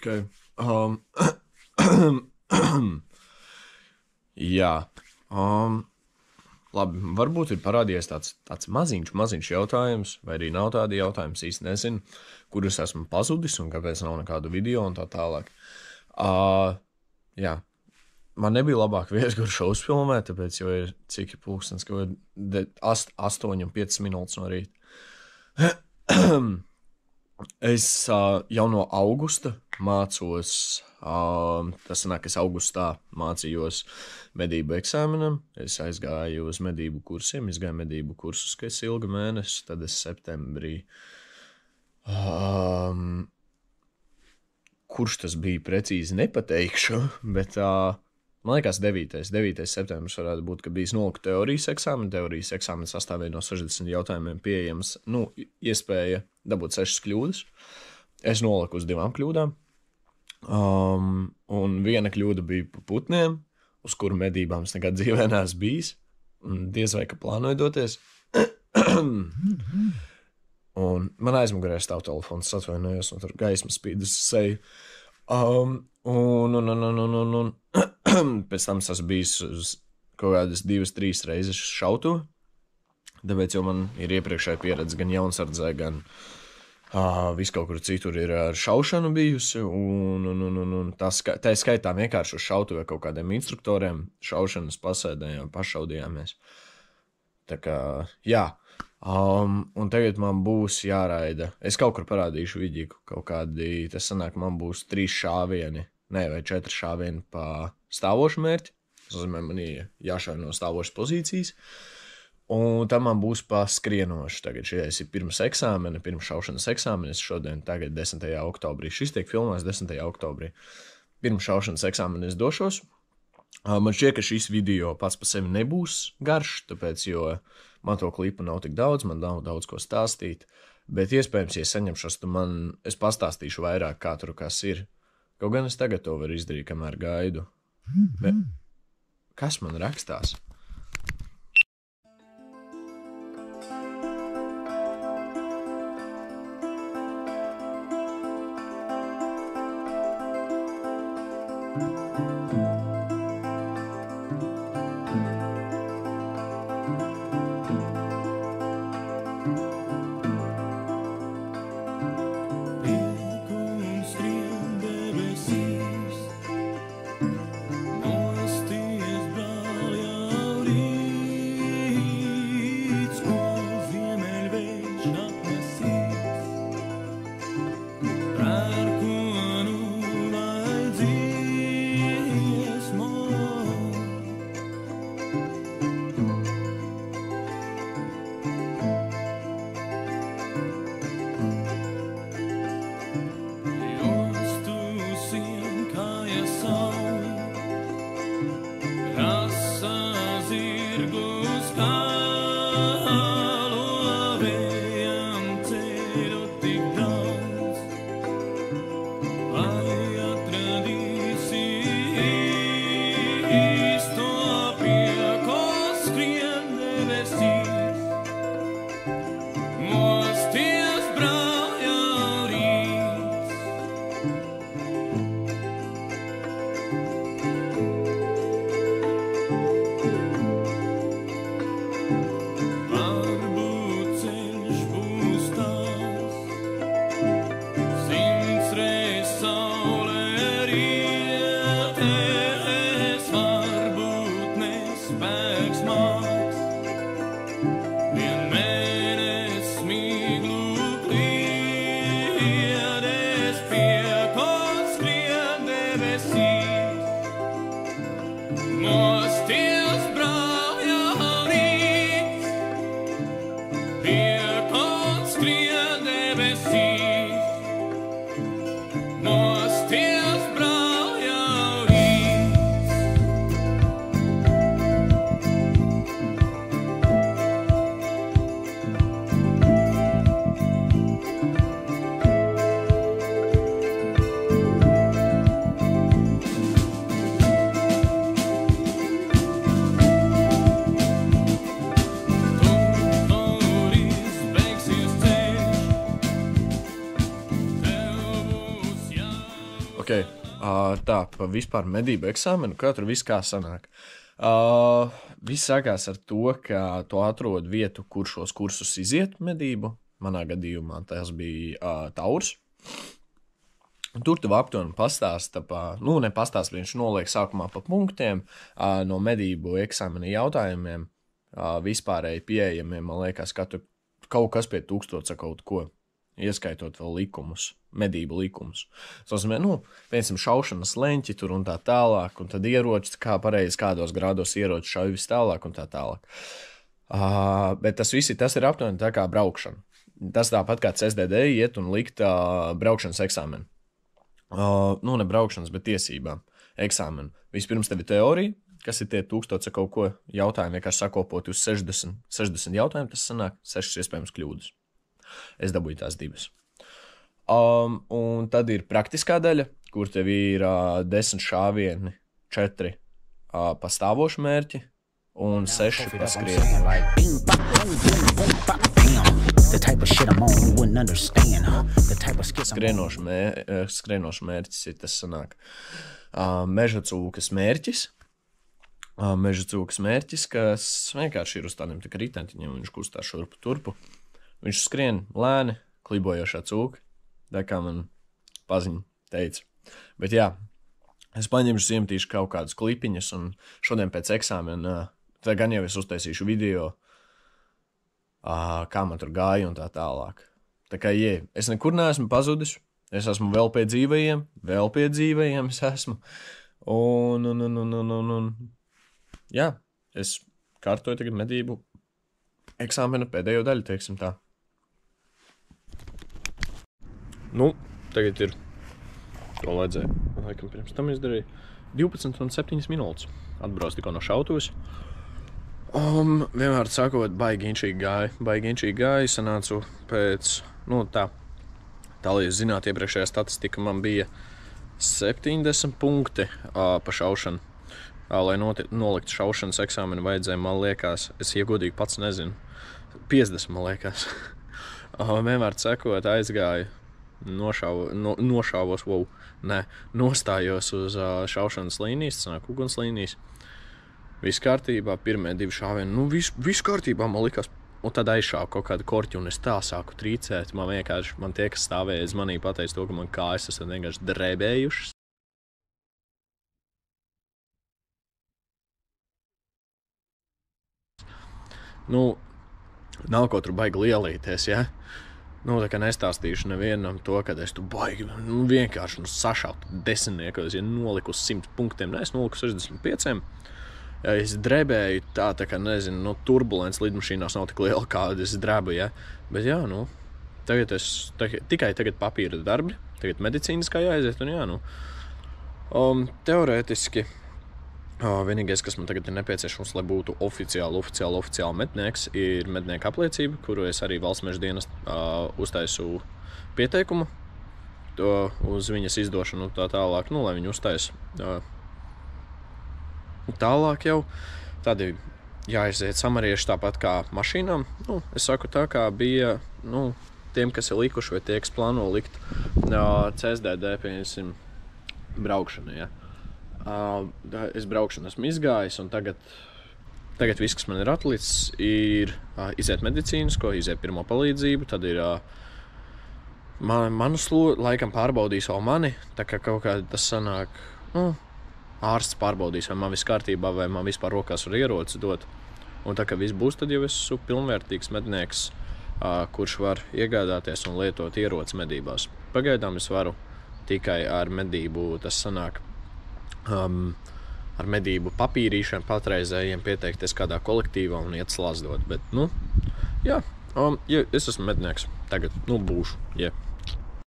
Okay. Jā. Labi, varbūt ir parādījies tāds maziņš jautājums, vai arī nav tādi jautājums, īsti nezinu, kur es esmu pazudis un kāpēc nav nekādu video un tā tālāk. Jā. Man nebija labāk vietas, kur šovus filmēt, tāpēc, jo ir cik ir pulkstens, ka 8,5 minūtes no rīta. Es jau no augusta mācos, tas sanāk, es augustā mācījos medību eksāmenam, es aizgāju uz medību kursiem, izgāju medību kursus, kas ilga mēnesis, tad es septembrī, kurš tas bija precīzi nepateikšu, bet man liekas 9. septembris varētu būt, ka bijis nolika teorijas eksāmeni. Teorijas eksāmeni sastāvēja no 60 jautājumiem pieejams, iespēja dabūt 6 kļūdas. Es noliku uz 2 kļūdām. Un viena kļūda bija par putniem, uz kuru medībām es nekad dzīvē neesmu bijis. Diez vai, ka plānoju doties. Un man aizmugurē stāv telefons, atvainojos, un tur gaisma spīd uz seju. Un pēc tam es esmu bijis uz kaut kādas 2-3 reizes šautuvi, tāpēc jau man ir iepriekšēja pieredze gan jaunsardzē, gan viss kaut kur citur ir ar šaušanu bijusi, un tā skaitā vienkārši uz šautuvē kaut kādiem instruktoriem šaušanas pasēdējām, pašaudījāmies. Tā kā, jā. Un tagad man būs jāraida, es kaut kur parādīšu vidīku, kaut kādi, tas sanāk, man būs 3 šāvieni, vai 4 šāvieni pa stāvošu mērķi, tas nozīmē, man ir jāšauj no stāvošas pozīcijas, un tam man būs pa skrienošu, tagad šis ir pirms šaušanas eksāmenes šodien, tagad 10. oktobrī, šis tiek filmēts 10. oktobrī, pirms šaušanas eksāmenes došos. Man šķiet, ka šis video pats pa sevi nebūs garš, tāpēc, jo man to klipu nav tik daudz, man nav daudz ko stāstīt, bet iespējams, ja es saņemšos, tad es pastāstīšu vairāk, kā tur kas ir. Kaut gan es tagad to varu izdarīt, kamēr gaidu. Bet kas man rakstās? Ok, tā, pa vispār medību eksāmenu, kā tur viss kā sanāk. Viss sākās ar to, ka tu atrod vietu, kur šos kursus iziet medību. Manā gadījumā tas bija Taurs. Un tur tev aptuveni pastāsta, viņš noliek sākumā pa punktiem no medību eksāmena jautājumiem, vispārēji pieejamiem, man liekas, kaut kas pie 1000 kaut ko, ieskaitot vēl likumus, medību likumus. Tas nozīmē, piemēram, šaušanas leņķi tur un tā tālāk, un tad ieroči, kā pareizi kādos grādos ieroči šauj vis tālāk un tā tālāk. Bet tas ir aptuveni tā kā braukšana. Tas tāpat kā CSDD iet un likt braukšanas eksāmenu. Ne braukšanas, bet tiesībām eksāmenu. Vispirms tev ir teorija, kas ir tie 1000 kaut ko jautājumi, vienkārši sakopoti uz 60 jautājumu, tas sanāk 6 iespējams kļūdas. Es dabūju tās 2. Un tad ir praktiskā daļa, kur tev ir 10 šāvieni, 4 pa stāvošu mērķi un 6 pa skrienu. The type of shit I'm on, you wouldn't understand. The type of skits I'm on. Skrienošs mērķis ir tas sanāk. Meža cūkas mērķis. Meža cūkas mērķis, kas vienkārši ir uz tādiem tā ritentiņiem, viņš kustā šurpu turpu. Viņš skrien lēni, klibojošā cūka, tā kā man paziņa teica. Bet jā, es paņemšu iemetīšu kaut kādus klipiņus, un šodien pēc eksāmena, tā gan jau es uztaisīšu video, kā man tur gāja un tā tālāk. Tā kā, es nekur neesmu pazudis, es esmu vēl pie dzīvajiem es esmu. Un jā, es kārtoju tagad medību eksāmena pēdējo daļu, teiksim tā. Tagad ir, ko vajadzēja, laikam pirms tam izdarīju, 12 un 7 minūtes. Atbrauc tikko no šautuvas. Vienmēr sakot, baigi inčīgi gāja, sanācu pēc, tā, lai jūs zināt, iepriekšējā statistika man bija 70 punkti pa šaušanu. Lai noliktu šaušanas eksāmenu vajadzēja, man liekas, es iegodīgi pats nezinu, 50 man liekas. Vienmēr sakot, aizgāju, nostājos uz šaušanas līnijas, sanāk uguns līnijas. Viss kārtībā, pirmie 2 šāvieni, viss kārtībā, man likās, un tad aizšāvu kaut kādu korķi, un es tā sāku trīcēt, man tie, kas stāvēja, manī pateica to, ka man kājas esat vienkārši drebējušas. Nav kaut tur baigi lielīties, ja? Tā kā nestāstīšu nevienam to, kad es tu baigi, vienkārši sašaut 10-niekos, ja noliku uz 100 punktiem, es noliku 65. Es drebēju tā kā, nezinu, turbulence lidmašīnās nav tik liela, kāda es drebu, ja? Bet jā, tikai tagad papīra darbi, tagad medicīniskā jāaiziet, un jā, teorētiski, vienīgais, kas man tagad ir nepieciešams, lai būtu oficiāli mednieks, ir mednieka apliecība, kuru es arī valsts meža dienas uztaisu pieteikumu, uz viņas izdošanu tā tālāk, lai viņi uztais. Tālāk jau tādi jāiziet samarieši tāpat kā mašīnām. Es saku tā, kā bija tiem, kas ir likuši vai tie, kas plāno likt CSDD, piemēram, braukšanu. Ja. Es braukšanu esmu izgājis, un tagad viss, kas man ir atlicis, ir iziet medicīnisko, iziet pirmo palīdzību, tad ir manu laikam pārbaudīs vēl mani, tā kā kaut kā tas sanāk, ārsts pārbaudīs, vai man viss kārtībā, vai man vispār rokās var ierocis dot. Un tā kā viss būs, tad jau es esmu pilnvērtīgs mednieks, kurš var iegādāties un lietot ierocis medībās. Pagaidām es varu tikai ar medību, tas sanāk, ar medību papīrīšanu patreizējiem pieteikties kādā kolektīvā un iet slazdot. Bet, jā, es esmu mednieks tagad, būšu,